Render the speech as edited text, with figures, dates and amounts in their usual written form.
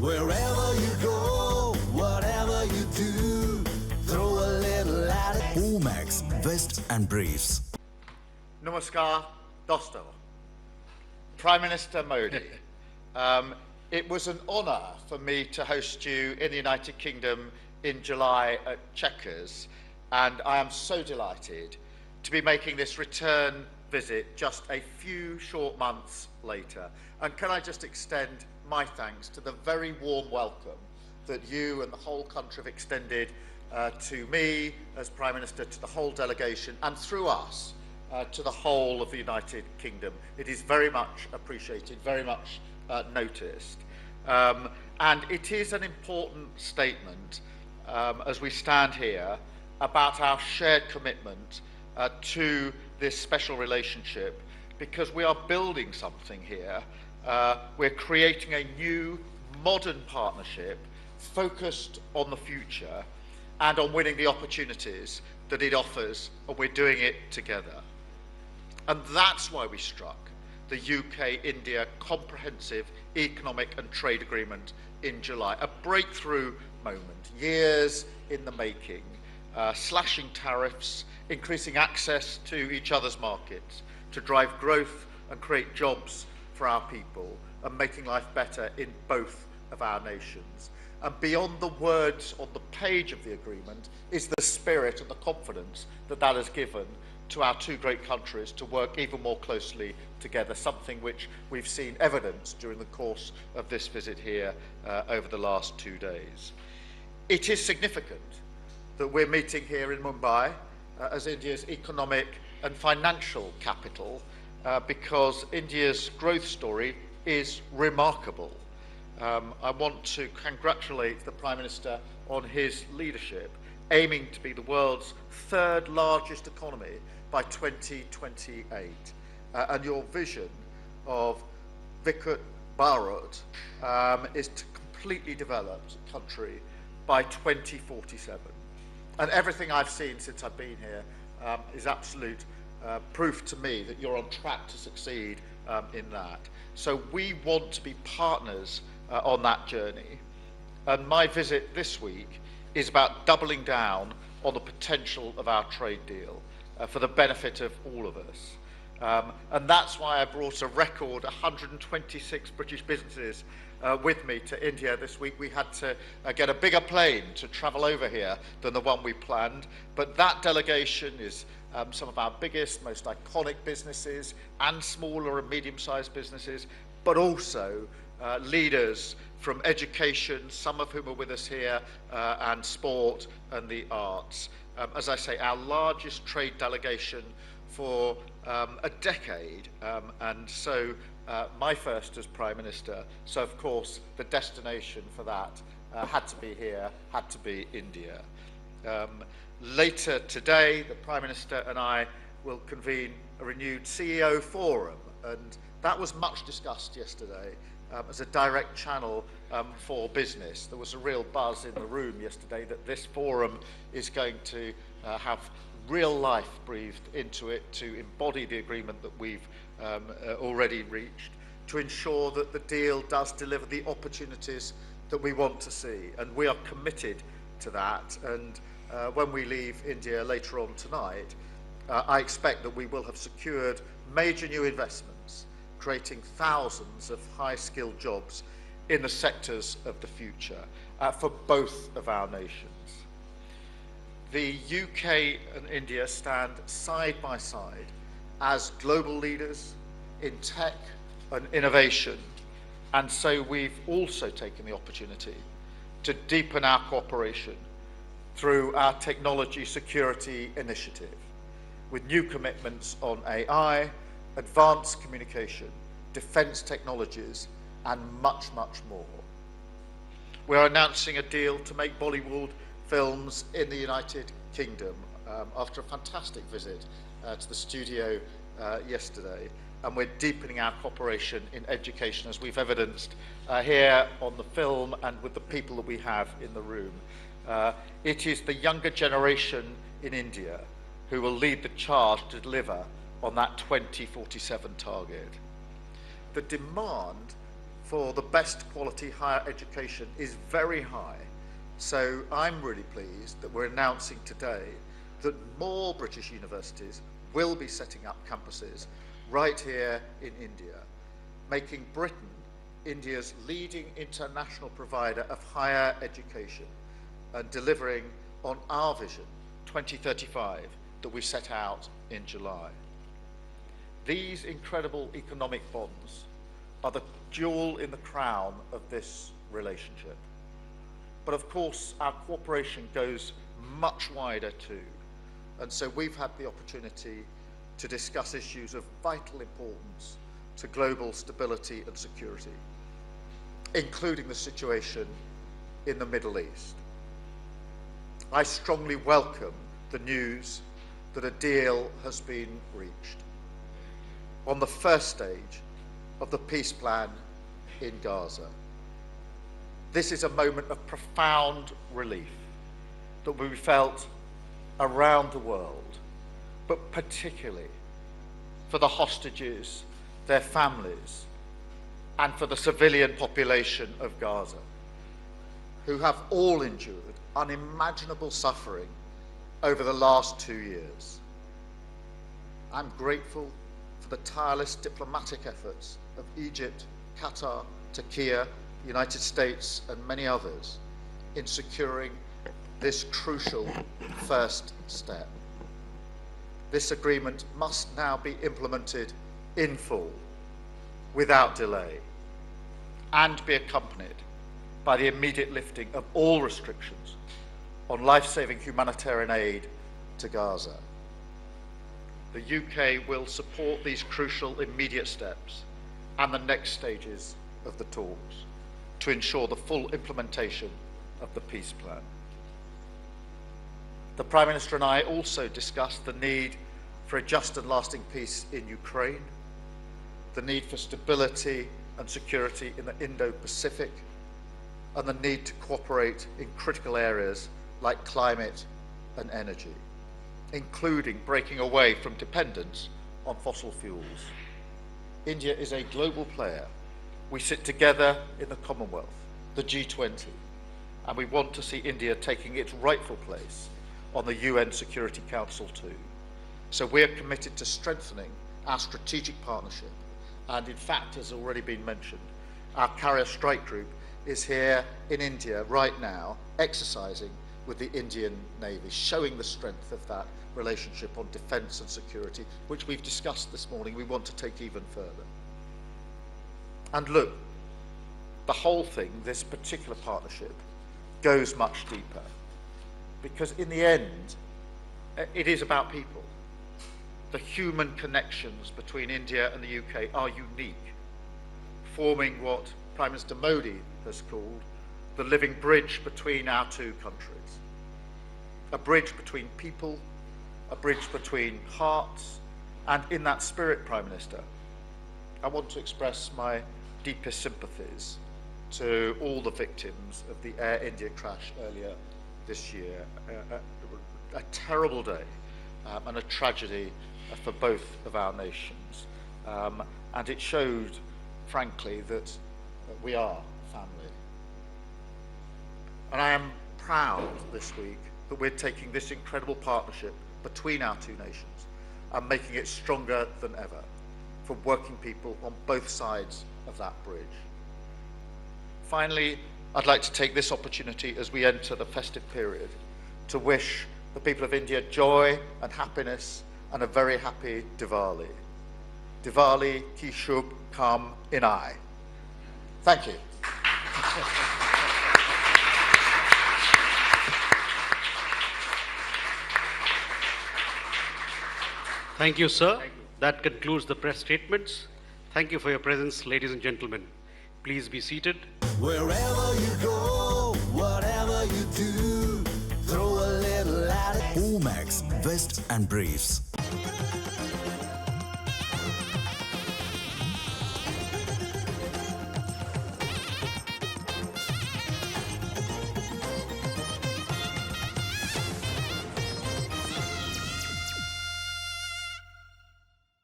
Wherever you go, whatever you do, throw a little at it. Omax, Vest and Briefs. Namaskar, Dosto. Prime Minister Modi, it was an honour for me to host you in the United Kingdom in July at Chequers, and I am so delighted to be making this return visit just a few short months later. And can I just extend my thanks to the very warm welcome that you and the whole country have extended to me as Prime Minister, to the whole delegation, and through us to the whole of the United Kingdom. It is very much appreciated, very much noticed. And it is an important statement as we stand here about our shared commitment to this special relationship, because we are building something here. We're creating a new, modern partnership focused on the future and on winning the opportunities that it offers, and we're doing it together. And that's why we struck the UK-India Comprehensive Economic and Trade Agreement in July, a breakthrough moment, years in the making, slashing tariffs, increasing access to each other's markets to drive growth and create jobs for our people, and making life better in both of our nations. And beyond the words on the page of the agreement is the spirit and the confidence that that has given to our two great countries to work even more closely together, something which we've seen evidence during the course of this visit here over the last 2 days. It is significant that we're meeting here in Mumbai as India's economic and financial capital, because India's growth story is remarkable. I want to congratulate the Prime Minister on his leadership, aiming to be the world's third largest economy by 2028. And your vision of veshithbharat is to completely developed country by 2047. And everything I've seen since I've been here is absolute proof to me that you're on track to succeed in that. So we want to be partners on that journey. And my visit this week is about doubling down on the potential of our trade deal for the benefit of all of us. And that's why I brought a record 126 British businesses with me to India this week. We had to get a bigger plane to travel over here than the one we planned, but that delegation is some of our biggest, most iconic businesses and smaller and medium-sized businesses, but also leaders from education, some of whom are with us here, and sport and the arts. As I say, our largest trade delegation for a decade, and so my first as Prime Minister. So of course the destination for that had to be here, had to be India. Later today, the Prime Minister and I will convene a renewed CEO forum, and that was much discussed yesterday as a direct channel for business. There was a real buzz in the room yesterday that this forum is going to have real life breathed into it to embody the agreement that we've already reached, to ensure that the deal does deliver the opportunities that we want to see. And we are committed to that. And when we leave India later on tonight, I expect that we will have secured major new investments, creating thousands of high-skilled jobs in the sectors of the future for both of our nations. The UK and India stand side by side as global leaders in tech and innovation, and so we've also taken the opportunity to deepen our cooperation through our technology security initiative, with new commitments on AI, advanced communication, defence technologies, and much, much more. We're announcing a deal to make Bollywood films in the United Kingdom after a fantastic visit to the studio yesterday, and we're deepening our cooperation in education, as we've evidenced here on the film and with the people that we have in the room. It is the younger generation in India who will lead the charge to deliver on that 2047 target. The demand for the best quality higher education is very high. So I'm really pleased that we're announcing today that more British universities will be setting up campuses right here in India, making Britain India's leading international provider of higher education and delivering on our vision 2035 that we set out in July. These incredible economic bonds are the jewel in the crown of this relationship. But of course, our cooperation goes much wider too. And so we've had the opportunity to discuss issues of vital importance to global stability and security, including the situation in the Middle East. I strongly welcome the news that a deal has been reached on the first stage of the peace plan in Gaza. This is a moment of profound relief that we felt around the world, but particularly for the hostages, their families, and for the civilian population of Gaza, who have all endured unimaginable suffering over the last 2 years. I'm grateful for the tireless diplomatic efforts of Egypt, Qatar, Turkey, the United States, and many others in securing this crucial first step. This agreement must now be implemented in full, without delay, and be accompanied by the immediate lifting of all restrictions on life-saving humanitarian aid to Gaza. The UK will support these crucial immediate steps and the next stages of the talks to ensure the full implementation of the peace plan. The Prime Minister and I also discussed the need for a just and lasting peace in Ukraine, the need for stability and security in the Indo-Pacific, and the need to cooperate in critical areas like climate and energy, including breaking away from dependence on fossil fuels. India is a global player. We sit together in the Commonwealth, the G20, and we want to see India taking its rightful place on the UN Security Council too. So we're committed to strengthening our strategic partnership. And in fact, as already been mentioned, our carrier strike group is here in India right now, exercising with the Indian Navy, showing the strength of that relationship on defence and security, which we've discussed this morning. We want to take even further. And look, the whole thing, this particular partnership, goes much deeper, because in the end, it is about people. The human connections between India and the UK are unique, forming what Prime Minister Modi has called the living bridge between our two countries. A bridge between people, a bridge between hearts, and in that spirit, Prime Minister, I want to express my deepest sympathies to all the victims of the Air India crash earlier this year. A terrible day and a tragedy for both of our nations. And it showed, frankly, that we are family. And I am proud this week that we're taking this incredible partnership between our two nations and making it stronger than ever for working people on both sides of that bridge. Finally, I'd like to take this opportunity as we enter the festive period to wish the people of India joy and happiness and a very happy Diwali. Diwali ki shubh kam inai. Thank you. Thank you, sir. That concludes the press statements. Thank you for your presence, ladies and gentlemen. Please be seated. Wherever you go, whatever you do, throw a little at it. Omax, Vest and Briefs.